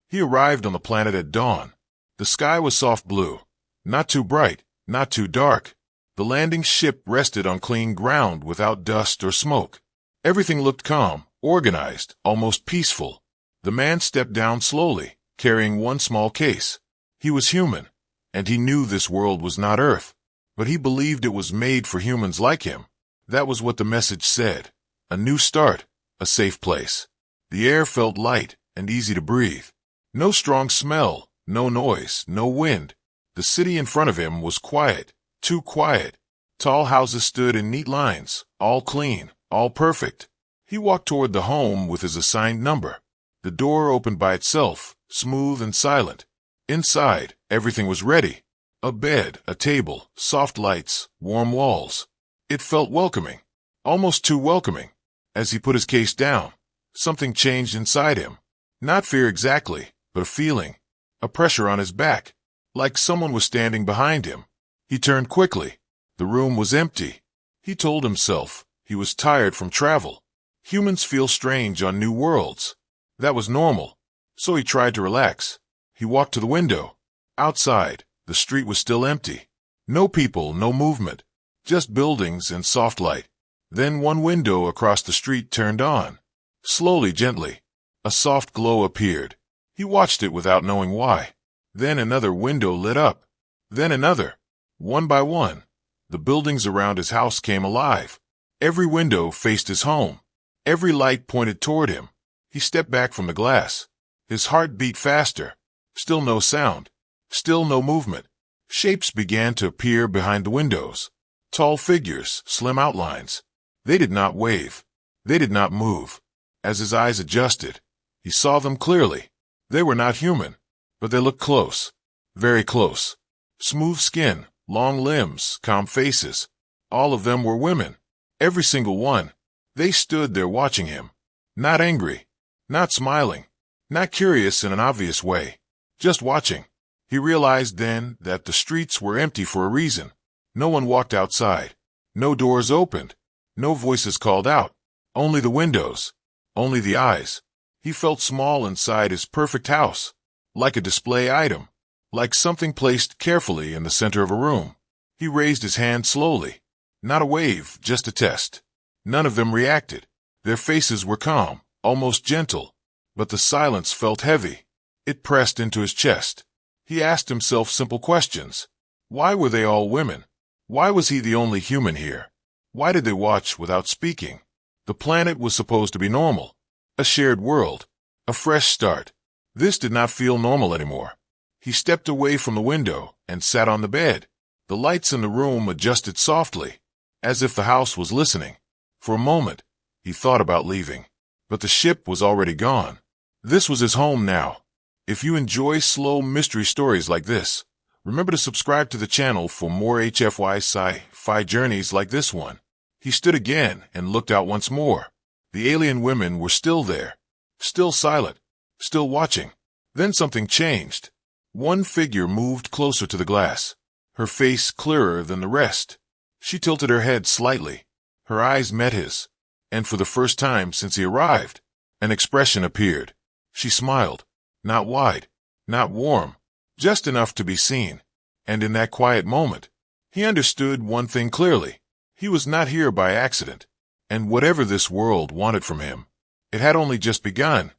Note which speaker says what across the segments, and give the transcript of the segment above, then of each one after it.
Speaker 1: He arrived on the planet at dawn. The sky was soft blue. Not too bright, not too dark. The landing ship rested on clean ground without dust or smoke. Everything looked calm, organized, almost peaceful. The man stepped down slowly, carrying one small case. He was human, and he knew this world was not Earth, but he believed it was made for humans like him. That was what the message said. A new start, a safe place. The air felt light and easy to breathe. No strong smell, no noise, no wind. The city in front of him was quiet, too quiet. Tall houses stood in neat lines, all clean, all perfect. He walked toward the home with his assigned number. The door opened by itself, smooth and silent. Inside, everything was ready. A bed, a table, soft lights, warm walls. It felt welcoming, almost too welcoming. As he put his case down, something changed inside him. Not fear exactly, but a feeling. A pressure on his back, like someone was standing behind him. He turned quickly. The room was empty. He told himself he was tired from travel. Humans feel strange on new worlds. That was normal. So he tried to relax. He walked to the window. Outside, the street was still empty. No people, no movement. Just buildings and soft light. Then one window across the street turned on. Slowly, gently. A soft glow appeared. He watched it without knowing why. Then another window lit up. Then another. One by one, the buildings around his house came alive. Every window faced his home. Every light pointed toward him. He stepped back from the glass. His heart beat faster. Still no sound. Still no movement. Shapes began to appear behind the windows. Tall figures, slim outlines. They did not wave. They did not move. As his eyes adjusted, he saw them clearly. They were not human, but they looked close. Very close. Smooth skin, long limbs, calm faces. All of them were women. Every single one. They stood there watching him. Not angry. Not smiling. Not curious in an obvious way. Just watching. He realized then that the streets were empty for a reason. No one walked outside. No doors opened. No voices called out. Only the windows. Only the eyes. He felt small inside his perfect house. Like a display item. Like something placed carefully in the center of a room. He raised his hand slowly. Not a wave, just a test. None of them reacted. Their faces were calm, almost gentle. But the silence felt heavy. It pressed into his chest. He asked himself simple questions. Why were they all women? Why was he the only human here? Why did they watch without speaking? The planet was supposed to be normal. A shared world. A fresh start. This did not feel normal anymore. He stepped away from the window and sat on the bed. The lights in the room adjusted softly, as if the house was listening. For a moment, he thought about leaving. But the ship was already gone. This was his home now. If you enjoy slow mystery stories like this, remember to subscribe to the channel for more HFY sci-fi journeys like this one. He stood again and looked out once more. The alien women were still there. Still silent. Still watching. Then something changed. One figure moved closer to the glass. Her face clearer than the rest. She tilted her head slightly. Her eyes met his. And for the first time since he arrived, an expression appeared. She smiled. Not wide. Not warm. Just enough to be seen. And in that quiet moment, he understood one thing clearly. He was not here by accident. And whatever this world wanted from him, it had only just begun.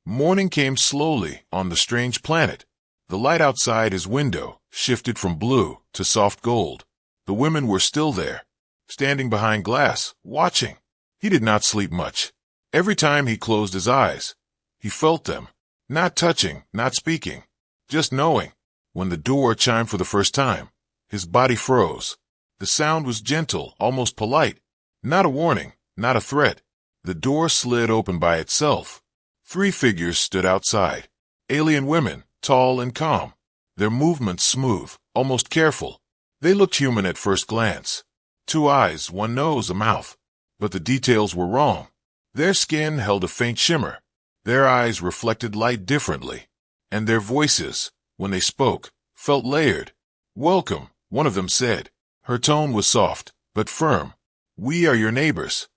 Speaker 1: Morning came slowly on the strange planet. The light outside his window shifted from blue to soft gold. The women were still there, standing behind glass, watching. He did not sleep much. Every time he closed his eyes, he felt them. Not touching, not speaking, just knowing. When the door chimed for the first time, his body froze. The sound was gentle, almost polite. Not a warning, not a threat. The door slid open by itself. 3 figures stood outside. Alien women, tall and calm. Their movements smooth, almost careful. They looked human at first glance. 2 eyes, 1 nose, a mouth. But the details were wrong. Their skin held a faint shimmer. Their eyes reflected light differently. And their voices, when they spoke, felt layered. "Welcome," one of them said. Her tone was soft, but firm. "We are your neighbors."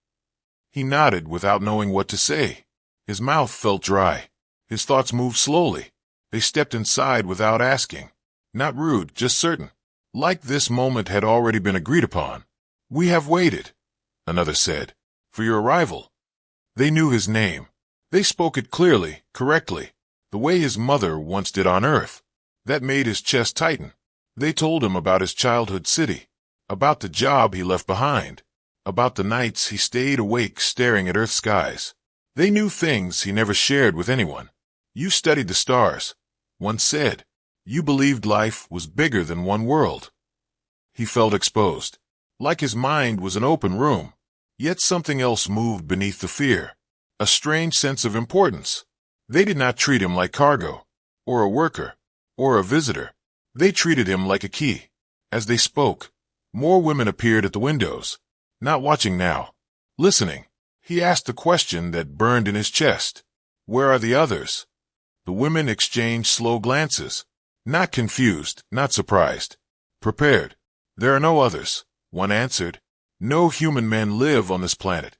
Speaker 1: He nodded without knowing what to say. His mouth felt dry. His thoughts moved slowly. They stepped inside without asking. Not rude, just certain. Like this moment had already been agreed upon. "We have waited," another said, "for your arrival." They knew his name. They spoke it clearly, correctly, the way his mother once did on Earth. That made his chest tighten. They told him about his childhood city, about the job he left behind, about the nights he stayed awake staring at Earth's skies. They knew things he never shared with anyone. "You studied the stars," one said. "You believed life was bigger than one world." He felt exposed, like his mind was an open room. Yet something else moved beneath the fear, a strange sense of importance. They did not treat him like cargo, or a worker, or a visitor. They treated him like a key. As they spoke, more women appeared at the windows, not watching now, listening. He asked the question that burned in his chest. "Where are the others?" The women exchanged slow glances, not confused, not surprised, prepared. "There are no others," one answered. "No human men live on this planet."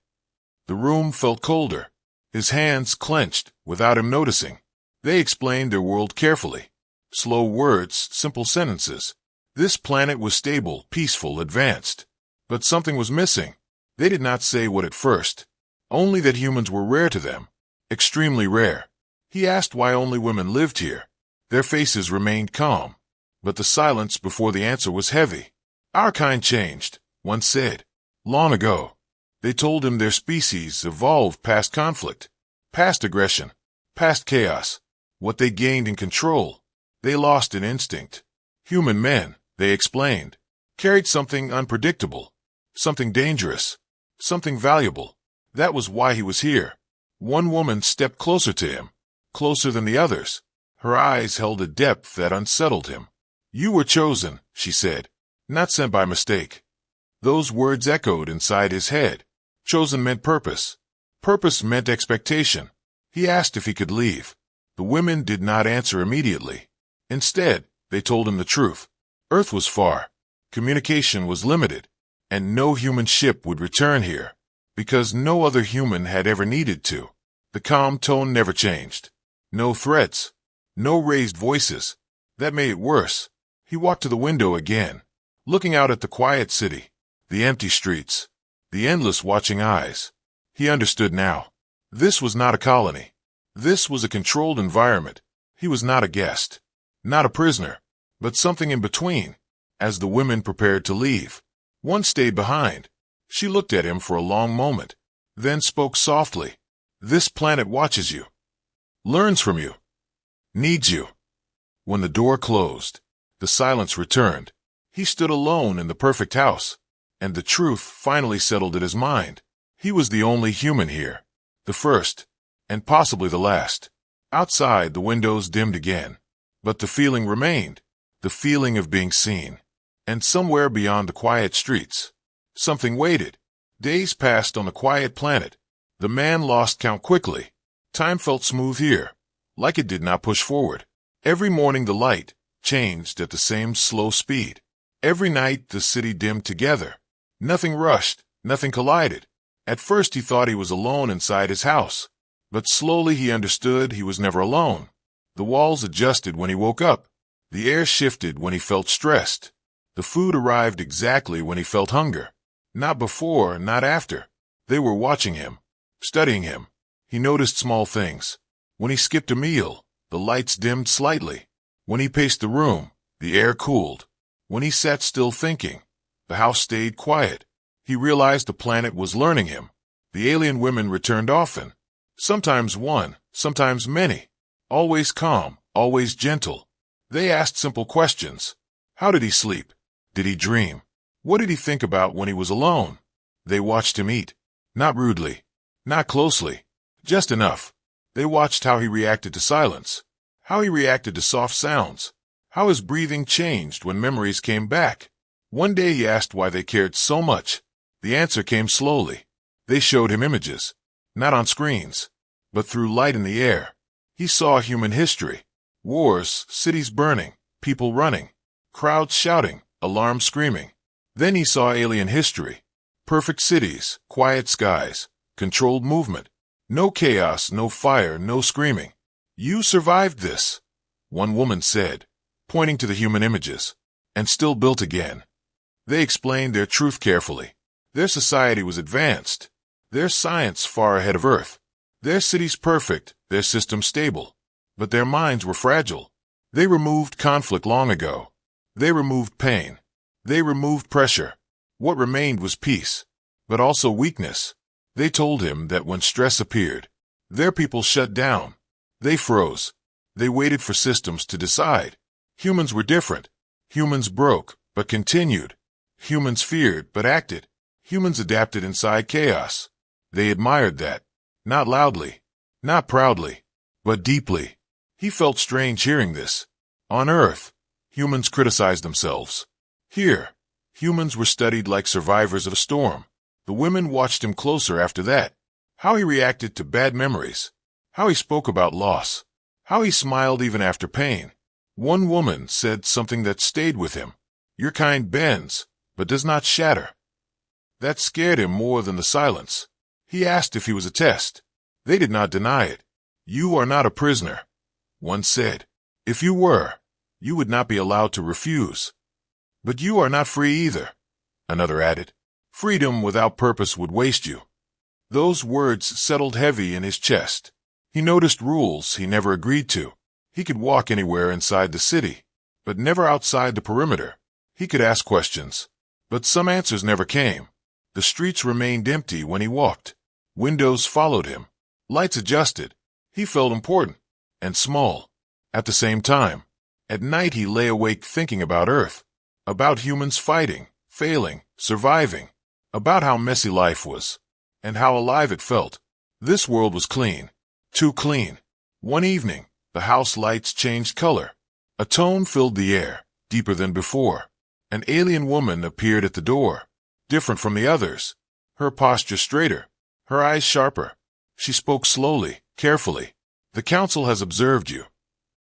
Speaker 1: The room felt colder. His hands clenched without him noticing. They explained their world carefully. Slow words, simple sentences. This planet was stable, peaceful, advanced. But something was missing. They did not say what at first. Only that humans were rare to them. Extremely rare. He asked why only women lived here. Their faces remained calm. But the silence before the answer was heavy. "Our kind changed," one said. "Long ago." They told him their species evolved past conflict, past aggression, past chaos. What they gained in control, they lost in instinct. Human men, they explained, carried something unpredictable, something dangerous, something valuable. That was why he was here. One woman stepped closer to him, closer than the others. Her eyes held a depth that unsettled him. "You were chosen," she said, "not sent by mistake." Those words echoed inside his head. Chosen meant purpose. Purpose meant expectation. He asked if he could leave. The women did not answer immediately. Instead, they told him the truth. Earth was far. Communication was limited. And no human ship would return here, because no other human had ever needed to. The calm tone never changed. No threats. No raised voices. That made it worse. He walked to the window again, looking out at the quiet city, the empty streets, the endless watching eyes. He understood now. This was not a colony. This was a controlled environment. He was not a guest, not a prisoner, but something in between. As the women prepared to leave, one stayed behind. She looked at him for a long moment, then spoke softly. "This planet watches you, learns from you, needs you." When the door closed, the silence returned. He stood alone in the perfect house, and the truth finally settled in his mind. He was the only human here, the first, and possibly the last. Outside, the windows dimmed again, but the feeling remained, the feeling of being seen. And somewhere beyond the quiet streets, something waited. Days passed on the quiet planet. The man lost count quickly. Time felt smooth here, like it did not push forward. Every morning the light changed at the same slow speed. Every night the city dimmed together. Nothing rushed, nothing collided. At first he thought he was alone inside his house, but slowly he understood he was never alone. The walls adjusted when he woke up. The air shifted when he felt stressed. The food arrived exactly when he felt hunger. Not before, not after. They were watching him, studying him. He noticed small things. When he skipped a meal, the lights dimmed slightly. When he paced the room, the air cooled. When he sat still thinking, the house stayed quiet. He realized the planet was learning him. The alien women returned often. Sometimes one, sometimes many. Always calm, always gentle. They asked simple questions. How did he sleep? Did he dream? What did he think about when he was alone? They watched him eat. Not rudely, not closely, just enough. They watched how he reacted to silence, how he reacted to soft sounds, how his breathing changed when memories came back. One day he asked why they cared so much. The answer came slowly. They showed him images, not on screens, but through light in the air. He saw human history. Wars, cities burning, people running, crowds shouting, alarms screaming. Then he saw alien history. Perfect cities, quiet skies, controlled movement. No chaos, no fire, no screaming. You survived this, one woman said, pointing to the human images, and still built again. They explained their truth carefully. Their society was advanced, their science far ahead of Earth, their cities perfect, their systems stable, but their minds were fragile. They removed conflict long ago. They removed pain. They removed pressure. What remained was peace, but also weakness. They told him that when stress appeared, their people shut down. They froze. They waited for systems to decide. Humans were different. Humans broke, but continued. Humans feared, but acted. Humans adapted inside chaos. They admired that. Not loudly, not proudly, but deeply. He felt strange hearing this. On Earth, humans criticized themselves. Here, humans were studied like survivors of a storm. The women watched him closer after that. How he reacted to bad memories. How he spoke about loss. How he smiled even after pain. One woman said something that stayed with him. Your kind bends, but does not shatter. That scared him more than the silence. He asked if he was a test. They did not deny it. You are not a prisoner, one said. If you were, you would not be allowed to refuse. But you are not free either, another added. Freedom without purpose would waste you. Those words settled heavy in his chest. He noticed rules he never agreed to. He could walk anywhere inside the city, but never outside the perimeter. He could ask questions, but some answers never came. The streets remained empty when he walked. Windows followed him. Lights adjusted. He felt important and small. At the same time, at night he lay awake thinking about Earth, about humans fighting, failing, surviving, about how messy life was, and how alive it felt. This world was clean, too clean. One evening, the house lights changed color. A tone filled the air, deeper than before. An alien woman appeared at the door, different from the others, her posture straighter, her eyes sharper. She spoke slowly, carefully. The council has observed you.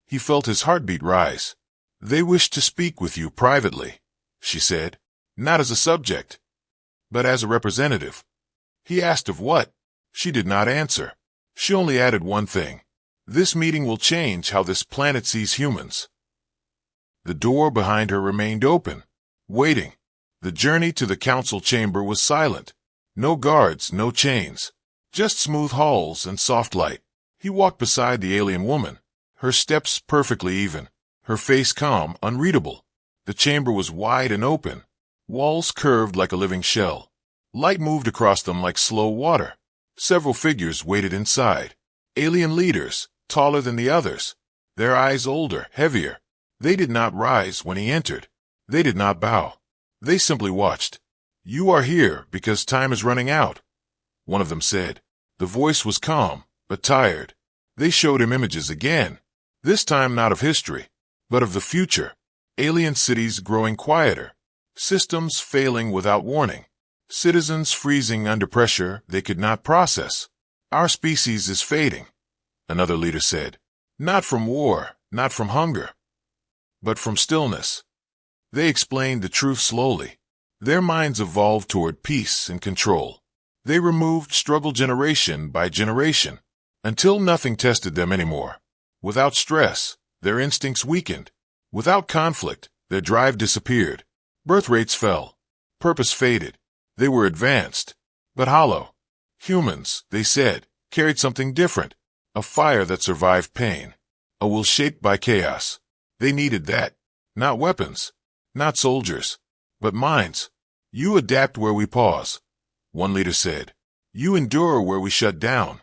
Speaker 1: He felt his heartbeat rise. They wish to speak with you privately, she said, not as a subject, but as a representative. He asked of what. She did not answer. She only added one thing. This meeting will change how this planet sees humans. The door behind her remained open, waiting. The journey to the council chamber was silent. No guards, no chains, just smooth halls and soft light. He walked beside the alien woman, her steps perfectly even, her face calm, unreadable. The chamber was wide and open, walls curved like a living shell. Light moved across them like slow water. Several figures waited inside. Alien leaders, taller than the others, their eyes older, heavier. They did not rise when he entered. They did not bow. They simply watched. You are here because time is running out, one of them said. The voice was calm, but tired. They showed him images again, this time not of history, but of the future. Alien cities growing quieter, systems failing without warning, citizens freezing under pressure they could not process. Our species is fading, another leader said. Not from war, not from hunger, but from stillness. They explained the truth slowly. Their minds evolved toward peace and control. They removed struggle generation by generation, until nothing tested them anymore. Without stress, their instincts weakened. Without conflict, their drive disappeared. Birth rates fell. Purpose faded. They were advanced, but hollow. Humans, they said, carried something different. A fire that survived pain. A will shaped by chaos. They needed that. Not weapons. Not soldiers. But minds. You adapt where we pause, one leader said. You endure where we shut down.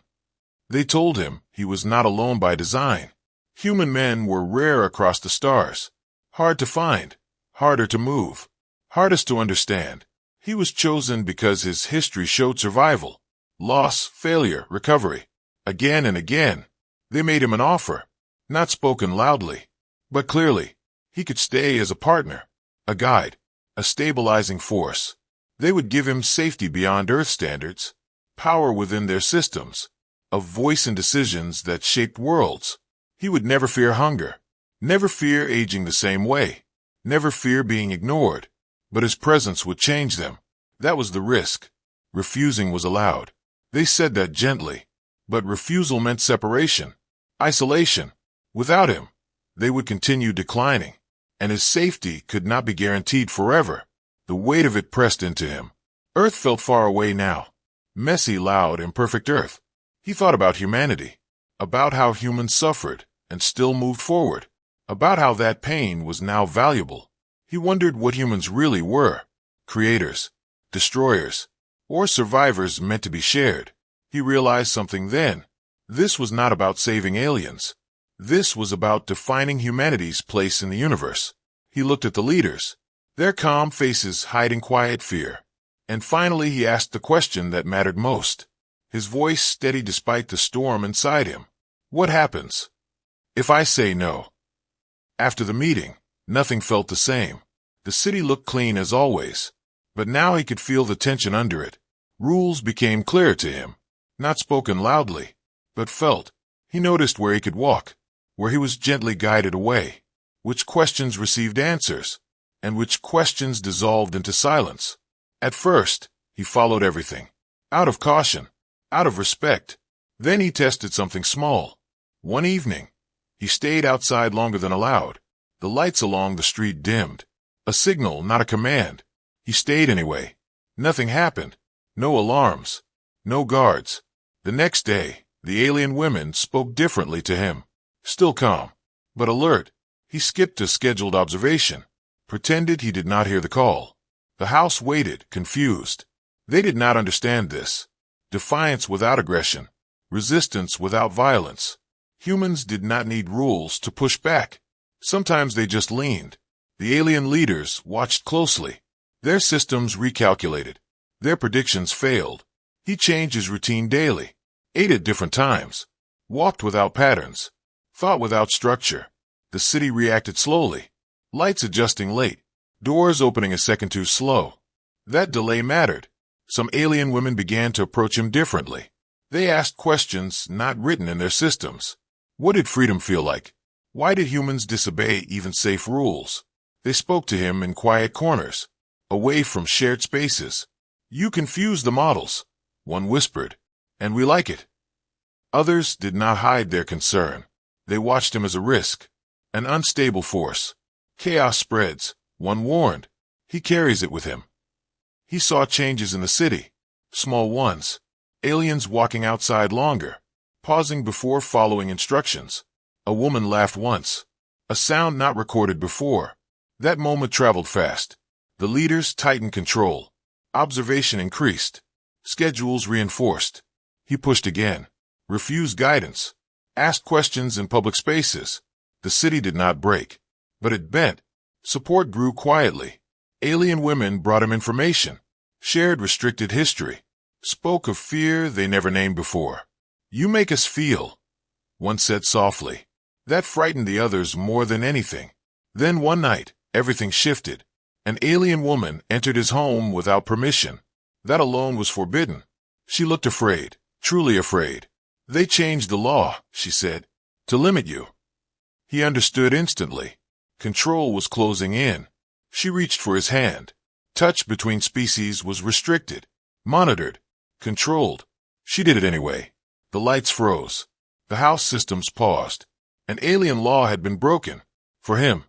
Speaker 1: They told him he was not alone by design. Human men were rare across the stars. Hard to find. Harder to move. Hardest to understand. He was chosen because his history showed survival. Loss, failure, recovery. Again and again. They made him an offer. Not spoken loudly, but clearly. He could stay as a partner, a guide, a stabilizing force. They would give him safety beyond Earth standards, power within their systems, a voice in decisions that shaped worlds. He would never fear hunger, never fear aging the same way, never fear being ignored, but his presence would change them. That was the risk. Refusing was allowed. They said that gently, but refusal meant separation, isolation. Without him, they would continue declining, and his safety could not be guaranteed forever. The weight of it pressed into him. Earth felt far away now. Messy, loud, imperfect Earth. He thought about humanity, about how humans suffered and still moved forward, about how that pain was now valuable. He wondered what humans really were: creators, destroyers, or survivors meant to be shared. He realized something then. This was not about saving aliens. This was about defining humanity's place in the universe. He looked at the leaders, their calm faces hiding quiet fear. And finally he asked the question that mattered most, his voice steady despite the storm inside him. What happens if I say no? After the meeting, nothing felt the same. The city looked clean as always, but now he could feel the tension under it. Rules became clear to him, not spoken loudly, but felt. He noticed where he could walk, where he was gently guided away, which questions received answers, and which questions dissolved into silence. At first, he followed everything, out of caution, out of respect. Then he tested something small. One evening, he stayed outside longer than allowed. The lights along the street dimmed. A signal, not a command. He stayed anyway. Nothing happened. No alarms. No guards. The next day, the alien women spoke differently to him. Still calm, but alert. He skipped a scheduled observation, pretended he did not hear the call. The house waited, confused. They did not understand this. Defiance without aggression. Resistance without violence. Humans did not need rules to push back. Sometimes they just leaned. The alien leaders watched closely. Their systems recalculated. Their predictions failed. He changed his routine daily. Ate at different times. Walked without patterns. Thought without structure. The city reacted slowly. Lights adjusting late. Doors opening a second too slow. That delay mattered. Some alien women began to approach him differently. They asked questions not written in their systems. What did freedom feel like? Why did humans disobey even safe rules? They spoke to him in quiet corners, away from shared spaces. You confuse the models, one whispered, and we like it. Others did not hide their concern. They watched him as a risk, an unstable force. Chaos spreads, one warned. He carries it with him. He saw changes in the city, small ones. Aliens walking outside longer, pausing before following instructions. A woman laughed once, a sound not recorded before. That moment traveled fast. The leaders tightened control. Observation increased. Schedules reinforced. He pushed again, refused guidance, asked questions in public spaces. The city did not break, but it bent. Support grew quietly. Alien women brought him information, shared restricted history, spoke of fear they never named before. You make us feel, one said softly. That frightened the others more than anything. Then one night, everything shifted. An alien woman entered his home without permission. That alone was forbidden. She looked afraid, truly afraid. They changed the law, she said, to limit you. He understood instantly. Control was closing in. She reached for his hand. Touch between species was restricted, monitored, controlled. She did it anyway. The lights froze. The house systems paused. An alien law had been broken. For him,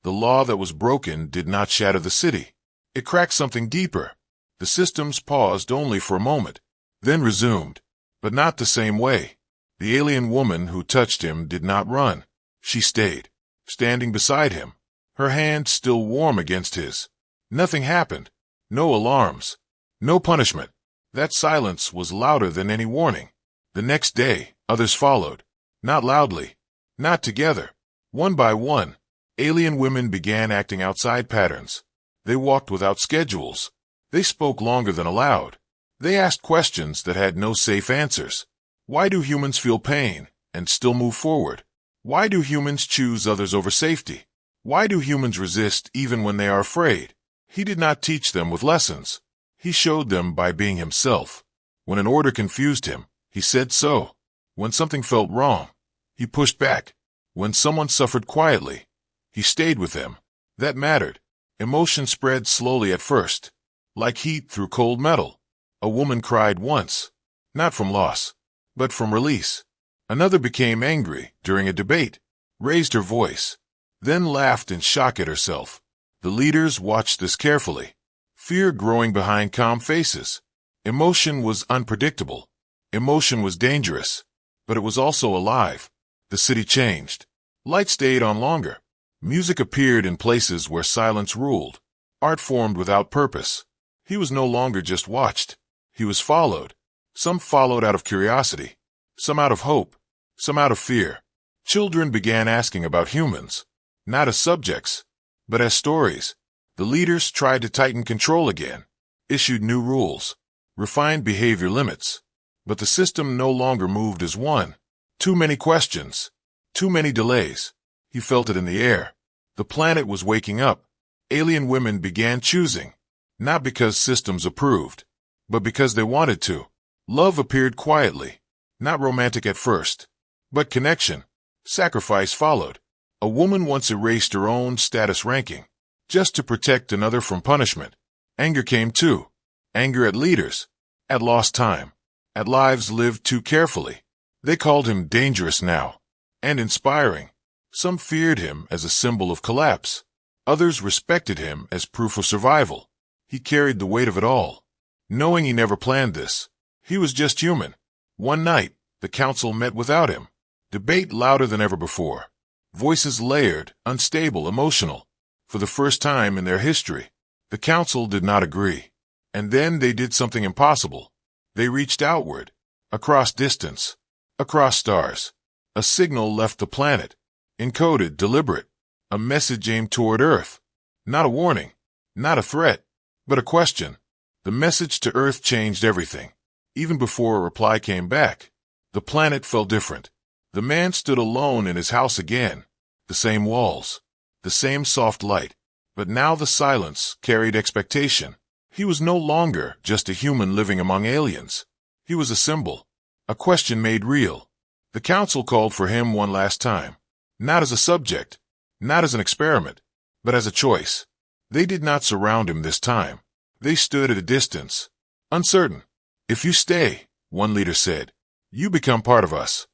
Speaker 1: the law that was broken did not shatter the city. It cracked something deeper. The systems paused only for a moment, then resumed, but not the same way. The alien woman who touched him did not run. She stayed, standing beside him, her hand still warm against his. Nothing happened. No alarms. No punishment. That silence was louder than any warning. The next day, others followed. Not loudly. Not together. One by one, alien women began acting outside patterns. They walked without schedules. They spoke longer than allowed. They asked questions that had no safe answers. Why do humans feel pain and still move forward? Why do humans choose others over safety? Why do humans resist even when they are afraid? He did not teach them with lessons. He showed them by being himself. When an order confused him, he said so. When something felt wrong, he pushed back. When someone suffered quietly, he stayed with them. That mattered. Emotion spread slowly at first, like heat through cold metal. A woman cried once, not from loss, but from release. Another became angry during a debate. raised her voice, then laughed in shock at herself. The leaders watched this carefully, fear growing behind calm faces. Emotion was unpredictable. Emotion was dangerous, but it was also alive. The city changed. Light stayed on longer. Music appeared in places where silence ruled. Art formed without purpose. He was no longer just watched. He was followed. Some followed out of curiosity, some out of hope, some out of fear. Children began asking about humans, not as subjects, but as stories. The leaders tried to tighten control again, issued new rules, refined behavior limits. But the system no longer moved as one. Too many questions, too many delays. He felt it in the air. The planet was waking up. Alien women began choosing, not because systems approved, but because they wanted to. Love appeared quietly, not romantic at first, but connection. Sacrifice followed. A woman once erased her own status ranking, just to protect another from punishment. Anger came too. Anger at leaders, at lost time, at lives lived too carefully. They called him dangerous now, and inspiring. Some feared him as a symbol of collapse. Others respected him as proof of survival. He carried the weight of it all, knowing he never planned this. He was just human. One night, the council met without him. Debate louder than ever before. Voices layered, unstable, emotional. For the first time in their history, the council did not agree. And then they did something impossible. They reached outward, across distance, across stars. A signal left the planet, encoded, deliberate, a message aimed toward Earth. Not a warning, not a threat, but a question. The message to Earth changed everything. Even before a reply came back, the planet felt different. The man stood alone in his house again. The same walls, the same soft light, but now the silence carried expectation. He was no longer just a human living among aliens. He was a symbol, a question made real. The council called for him one last time, not as a subject, not as an experiment, but as a choice. They did not surround him this time. They stood at a distance, uncertain. If you stay, one leader said, you become part of us.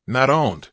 Speaker 1: Not owned,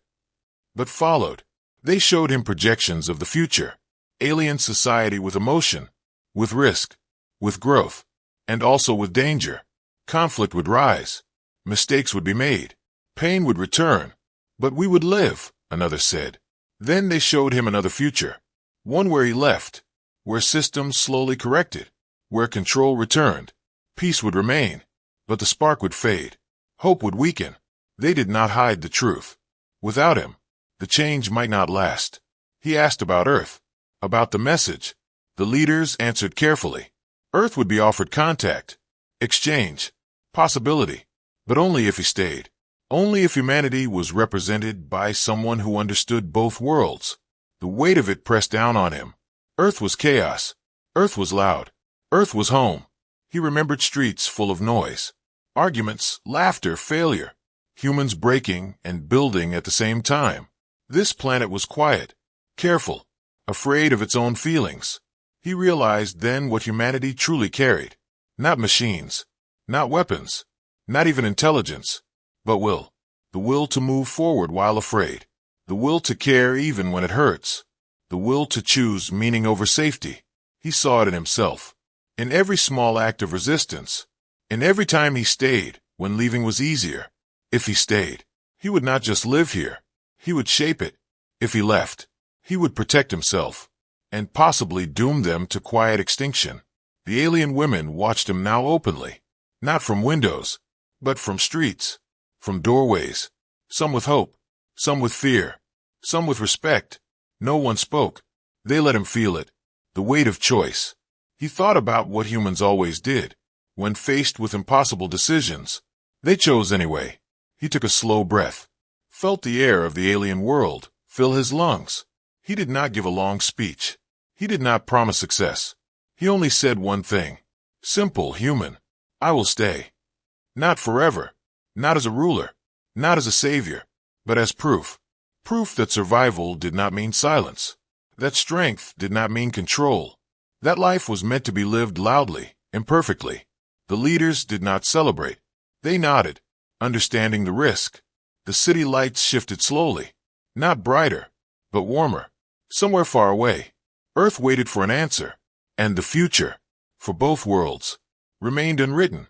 Speaker 1: but followed. They showed him projections of the future, alien society with emotion, with risk, with growth, and also with danger. Conflict would rise, mistakes would be made, pain would return, but we would live, another said. Then they showed him another future, one where he left, where systems slowly corrected, where control returned. Peace would remain, but the spark would fade. Hope would weaken. They did not hide the truth. Without him, the change might not last. He asked about Earth, about the message. The leaders answered carefully. Earth would be offered contact, exchange, possibility, but only if he stayed. Only if humanity was represented by someone who understood both worlds. The weight of it pressed down on him. Earth was chaos. Earth was loud. Earth was home. He remembered streets full of noise, arguments, laughter, failure, humans breaking and building at the same time. This planet was quiet, careful, afraid of its own feelings. He realized then what humanity truly carried. Not machines, not weapons, not even intelligence, but will. The will to move forward while afraid. The will to care even when it hurts. The will to choose meaning over safety. He saw it in himself. In every small act of resistance. In every time he stayed when leaving was easier. If he stayed, he would not just live here. He would shape it. If he left, he would protect himself, and possibly doom them to quiet extinction. The alien women watched him now openly, not from windows, but from streets, from doorways, some with hope, some with fear, some with respect. No one spoke. They let him feel it, the weight of choice. He thought about what humans always did. When faced with impossible decisions, they chose anyway. He took a slow breath, felt the air of the alien world fill his lungs. He did not give a long speech. He did not promise success. He only said one thing. Simple, human. I will stay. Not forever. Not as a ruler. Not as a savior. But as proof. Proof that survival did not mean silence. That strength did not mean control. That life was meant to be lived loudly, imperfectly. The leaders did not celebrate. They nodded, understanding the risk. The city lights shifted slowly. Not brighter, but warmer. Somewhere far away, Earth waited for an answer, and the future, for both worlds, remained unwritten.